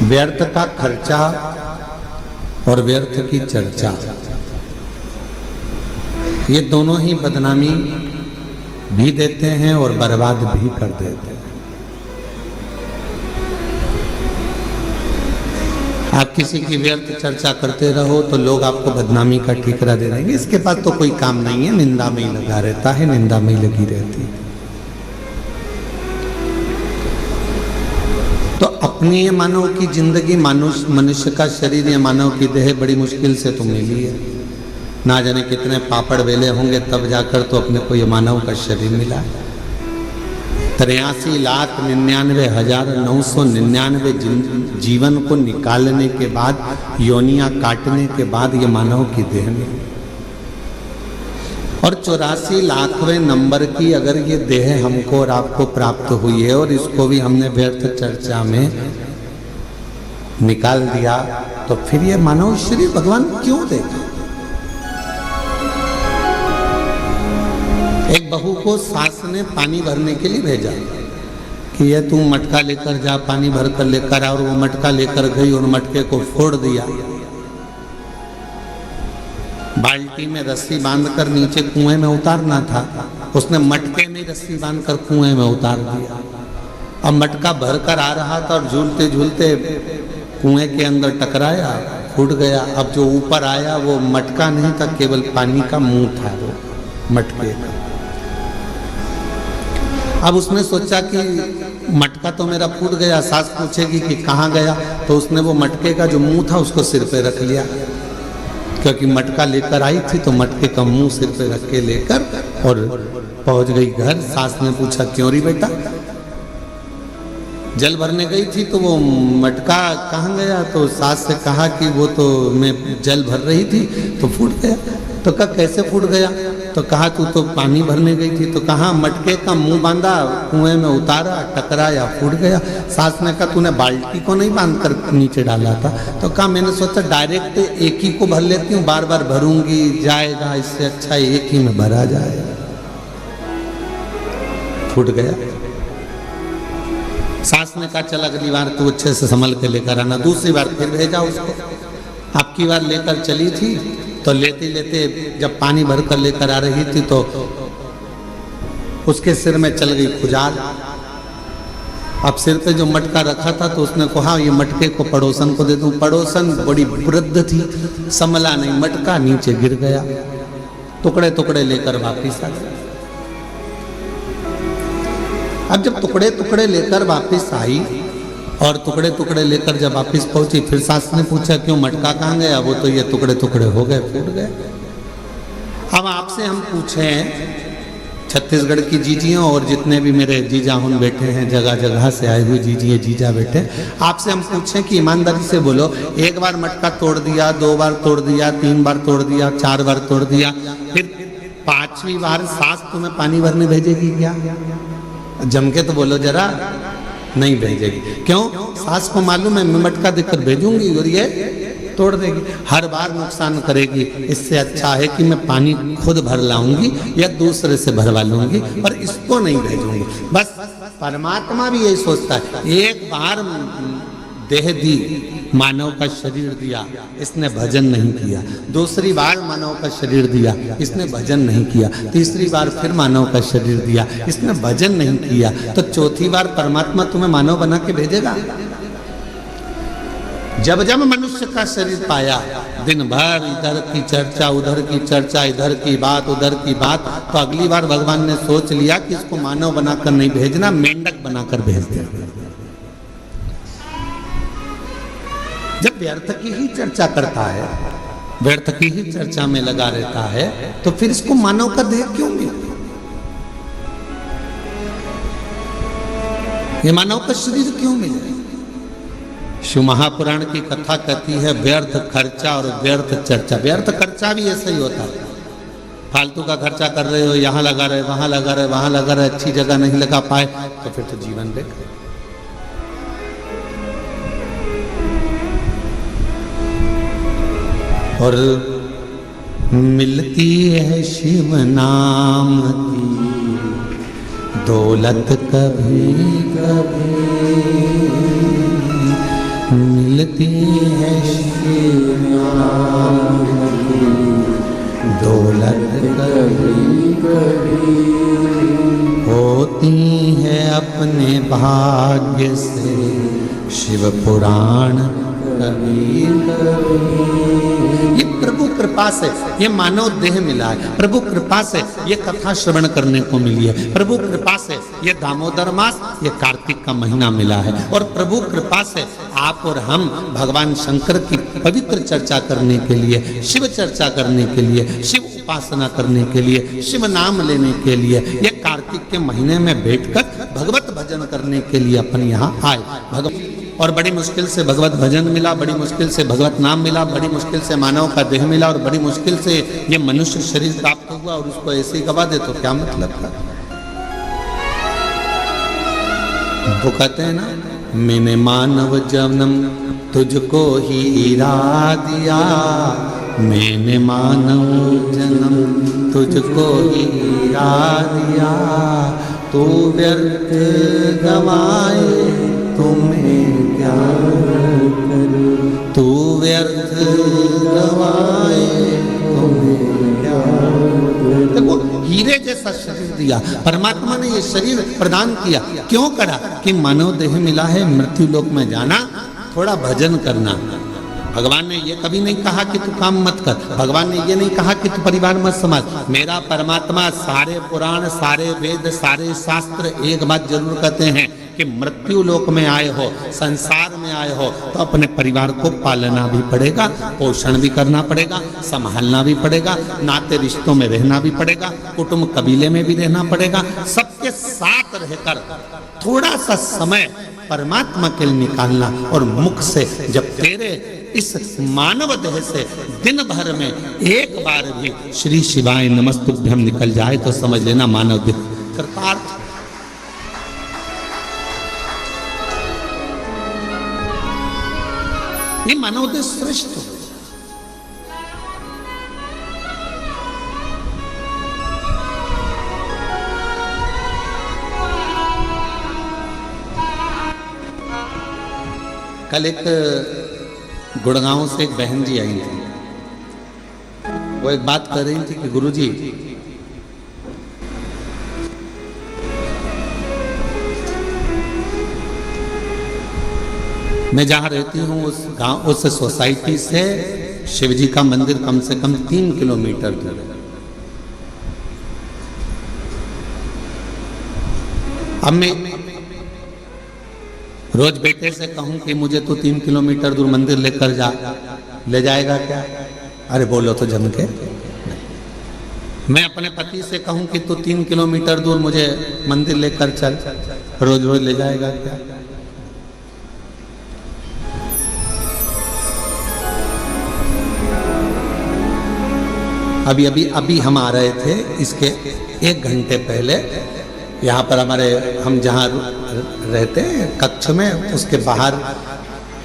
व्यर्थ का खर्चा और व्यर्थ की चर्चा, ये दोनों ही बदनामी भी देते हैं और बर्बाद भी कर देते हैं। आप किसी की व्यर्थ चर्चा करते रहो तो लोग आपको बदनामी का ठिकरा दे देंगे, इसके पास तो कोई काम नहीं है, निंदा में ही लगा रहता है, निंदा में ही लगी रहती है। तो अपनी ये मानव की जिंदगी, मनुष्य का शरीर, ये मानव की देह बड़ी मुश्किल से तो मिली है। ना जाने कितने पापड़ बेले होंगे तब जाकर तो अपने को ये मानव का शरीर मिला है। 83,99,999 जीवन को निकालने के बाद, योनियां काटने के बाद ये मानव की देह में, और 84 लाखवें नंबर की अगर ये देह हमको और आपको प्राप्त हुई है और इसको भी हमने व्यर्थ चर्चा में निकाल दिया, तो फिर ये मानव शरीर भगवान क्यों देगा? एक बहू को सास ने पानी भरने के लिए भेजा कि ये तू मटका लेकर जा, पानी भर कर लेकर आ, और वो मटका लेकर गई और मटके को फोड़ दिया। बाल्टी में रस्सी बांधकर नीचे कुएं में उतारना था, उसने मटके में रस्सी बांधकर कुएं में उतार दिया। अब मटका भरकर आ रहा था और झूलते झूलते कुएं के अंदर टकराया, फूट गया। अब जो ऊपर आया वो मटका नहीं था, केवल पानी का मुंह था वो मटके का। अब उसने सोचा कि मटका तो मेरा फूट गया, सास पूछेगी कि कहाँ गया, तो उसने वो मटके का जो मुंह था उसको सिर पे रख लिया, क्योंकि मटका लेकर आई थी तो मटके का मुंह सिर पे रख के लेकर और पहुंच गई घर। सास ने पूछा क्यों री बेटा? जल भरने गई थी तो वो मटका कहाँ गया? तो सास से कहा कि वो तो मैं जल भर रही थी तो फूट गया। तो कहा कैसे फूट गया? तो कहा तू तो पानी भरने गई थी। तो कहा मटके का मुंह बांधा, कुएं में उतारा, टकराया, फूट गया। सास ने कहा तूने बाल्टी को नहीं बांध कर नीचे डाला था? तो कहा मैंने सोचा डायरेक्ट एक ही को भर लेती हूँ, बार बार भरूंगी जाएगा, इससे अच्छा एक ही में भरा जाए। फूट गया। सास ने कहा चल अगली बार तू अच्छे से संभल के लेकर आना। दूसरी बार फिर भेजा उसको। आपकी बार लेकर चली थी तो लेते लेते जब पानी भर कर लेकर आ रही थी तो उसके सिर में चल गई खुजाल। अब सिर पे जो मटका रखा था तो उसने कहा ये मटके को पड़ोसन को दे दूं। पड़ोसन बड़ी वृद्ध थी, संभला नहीं, मटका नीचे गिर गया, टुकड़े टुकड़े लेकर वापिस आ गया। अब जब टुकड़े टुकड़े लेकर वापिस आई और टुकड़े टुकड़े लेकर जब वापिस पहुंची, फिर सास ने पूछा क्यों मटका कहाँ गया? वो तो ये टुकड़े टुकड़े हो गए, फूट गए। अब आपसे हम पूछें, छत्तीसगढ़ की जीजियों और जितने भी मेरे जीजा हुन बैठे हैं, जगह जगह से आए हुए जीजिए जीजा बैठे, आपसे हम पूछें कि ईमानदारी से बोलो, एक बार मटका तोड़ दिया, 2 बार तोड़ दिया, 3 बार तोड़ दिया, 4 बार तोड़ दिया, फिर 5वीं बार सास तुम्हें पानी भरने भेजेगी क्या? जम के तो बोलो जरा, नहीं भेजेगी। क्यों? सास को मालूम है मैं मटका देकर भेजूंगी और ये तोड़ देगी, हर बार नुकसान करेगी। इससे अच्छा है कि मैं पानी खुद भर लाऊंगी या दूसरे से भरवा लूंगी, पर इसको नहीं भेजूंगी। बस परमात्मा भी यही सोचता है, एक बार देह दी, मानव का शरीर दिया, इसने भजन नहीं किया। दूसरी बार मानव का शरीर दिया, इसने भजन नहीं किया। तीसरी बार फिर मानव का शरीर दिया, इसने भजन नहीं किया। तो चौथी बार परमात्मा तुम्हें मानव बना के भेजेगा। जब जब मनुष्य का शरीर पाया, दिन भर इधर की चर्चा, उधर की चर्चा, इधर की बात, उधर की बात, तो अगली बार भगवान ने सोच लिया कि इसको मानव बनाकर नहीं भेजना, मेंढक बनाकर भेज देना। जब व्यर्थ की ही चर्चा करता है, व्यर्थ की ही चर्चा में लगा रहता है, तो फिर इसको मानव का देह क्यों मिला? ये मानव का शरीर क्यों मिला? शिव महापुराण की कथा कहती है व्यर्थ खर्चा और व्यर्थ चर्चा। व्यर्थ खर्चा भी ऐसा ही होता है, फालतू का खर्चा कर रहे हो, यहाँ लगा रहे, वहां लगा रहे, वहां लगा रहे, अच्छी जगह नहीं लगा पाए, तो फिर तो जीवन बेकार। और मिलती है शिव नाम की दौलत कभी कभी मिलती है दौलत कभी कभी होती है अपने भाग्य से शिव पुराण कभी कभी। ये प्रभु कृपा से ये मानव देह मिला है, प्रभु कृपा से ये कथा श्रवण करने को मिली है, प्रभु कृपा से ये दामोदर मास ये कार्तिक का महीना मिला है, और प्रभु कृपा से आप और हम भगवान शंकर की पवित्र चर्चा करने के लिए, शिव चर्चा करने के लिए, शिव उपासना करने के लिए, शिव नाम लेने के लिए, ये कार्तिक के महीने में बैठकर भगवत भजन करने के लिए अपन यहाँ आए। और बड़ी मुश्किल से भगवत भजन मिला, बड़ी मुश्किल से भगवत नाम मिला, बड़ी मुश्किल से मानव का देह मिला, और बड़ी मुश्किल से ये मनुष्य शरीर प्राप्त हुआ, और उसको ऐसे ही गवा दे तो क्या मतलब था। वो कहते हैं ना, मैंने मानव जन्म तुझको ही इरा दिया, मैंने मानव जन्म तुझको ही इरा दिया, तू व्यर्थ गवाए तुम्हें क्या करूं, तू व्यर्थ गवाए तुम्हें क्या करूं। देखो हीरे जैसा शरीर दिया परमात्मा ने, ये शरीर प्रदान किया क्यों करा कि मानव देह मिला है, मृत्यु लोक में जाना, थोड़ा भजन करना। भगवान ने ये कभी नहीं कहा कि तू काम मत कर, भगवान ने ये नहीं कहा कि तू परिवार मत संभाल। मेरा परमात्मा सारे पुराण, सारे वेद, सारे शास्त्र एक बात जरूर कहते हैं कि मृत्यु लोक में आए हो, संसार में आए हो, तो अपने परिवार को पालना भी पड़ेगा, पोषण भी करना पड़ेगा, संभालना भी पड़ेगा, नाते रिश्तों में रहना भी पड़ेगा, कुटुंब कबीले में भी रहना पड़ेगा, सबके साथ रहकर थोड़ा सा समय परमात्मा के लिए निकालना। और मुख से जब तेरे इस मानव देह से दिन भर में एक बार भी श्री शिवाय नमस्तुभ्यम निकल जाए तो समझ लेना मानव देह कृतार्थ। ये मानव देह श्रेष्ठ। कल एक गुड़गांव से एक बहन जी आई थी, वो एक बात कर रही थी कि गुरुजी मैं जहां रहती हूं उस गांव, उस सोसाइटी से शिवजी का मंदिर कम से कम 3 किलोमीटर दूर है। अब मैं रोज बेटे से कहूं कि मुझे तो 3 किलोमीटर दूर मंदिर लेकर जा, ले जाएगा क्या? अरे बोलो तो जम के। मैं अपने पति से कहूं कि तू 3 किलोमीटर दूर मुझे मंदिर लेकर चल, रोज रोज ले जाएगा क्या? अभी हम आ रहे थे, इसके 1 घंटे पहले यहाँ पर हमारे, हम जहाँ रहते हैं कक्ष में, उसके बाहर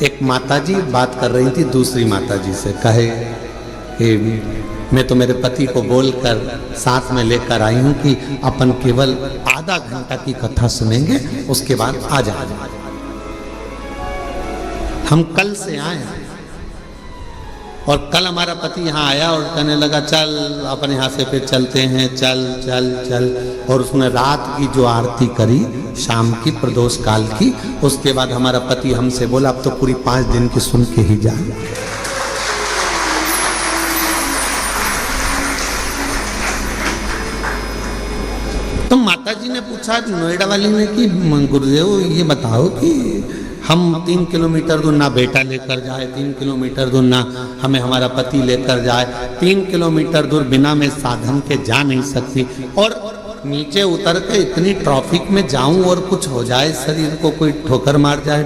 एक माताजी बात कर रही थी दूसरी माताजी से, कहे कि मैं तो मेरे पति को बोलकर साथ में लेकर आई हूँ कि अपन केवल आधा घंटा की कथा सुनेंगे, उसके बाद आ जाएंगे। हम कल से आए हैं और कल हमारा पति यहाँ आया और कहने लगा चल अपन यहाँ से फिर चलते हैं, चल चल चल। और उसने रात की जो आरती करी शाम की प्रदोष काल की, उसके बाद हमारा पति हमसे बोला अब तो पूरी 5 दिन की सुन के ही जाए। तो माताजी ने पूछा, नोएडा वाली ने, कि गुरुदेव ये बताओ कि हम 3 किलोमीटर दूर ना बेटा लेकर जाए, 3 किलोमीटर दूर ना हमें हमारा पति लेकर जाए, 3 किलोमीटर दूर बिना मैं साधन के जा नहीं सकती, और नीचे उतर के इतनी ट्रैफिक में जाऊं और कुछ हो जाए, शरीर को कोई ठोकर मार जाए,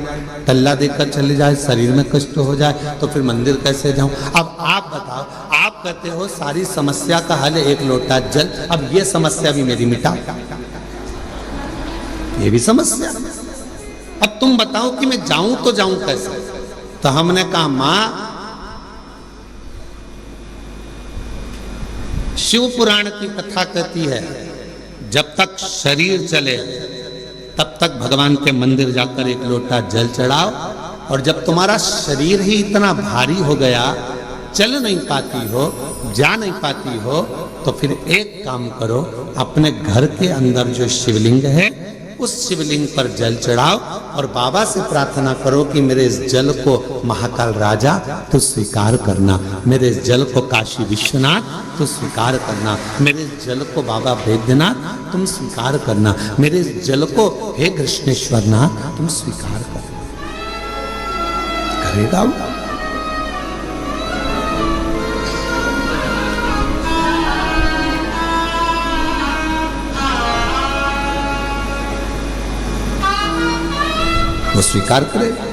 टल्ला देकर चले जाए, शरीर में कष्ट हो जाए, तो फिर मंदिर कैसे जाऊं? अब आप बताओ, आप कहते हो सारी समस्या का हल 1 लोटा जल, अब ये समस्या भी मेरी मिटा, ये भी समस्या। अब तुम बताओ कि मैं जाऊं तो जाऊं कैसे? तो हमने कहा मां, शिव पुराण की कथा कहती है जब तक शरीर चले तब तक भगवान के मंदिर जाकर 1 लोटा जल चढ़ाओ, और जब तुम्हारा शरीर ही इतना भारी हो गया, चल नहीं पाती हो, जा नहीं पाती हो, तो फिर एक काम करो, अपने घर के अंदर जो शिवलिंग है उस शिवलिंग पर जल चढ़ाओ और बाबा से प्रार्थना करो कि मेरे इस जल को महाकाल राजा तो स्वीकार करना, मेरे इस जल को काशी विश्वनाथ तो स्वीकार करना, मेरे इस जल को बाबा वैद्यनाथ तुम स्वीकार करना, मेरे इस जल को हे कृष्णेश्वर नाथ तुम स्वीकार करना। करेगा वो? वो स्वीकार करे।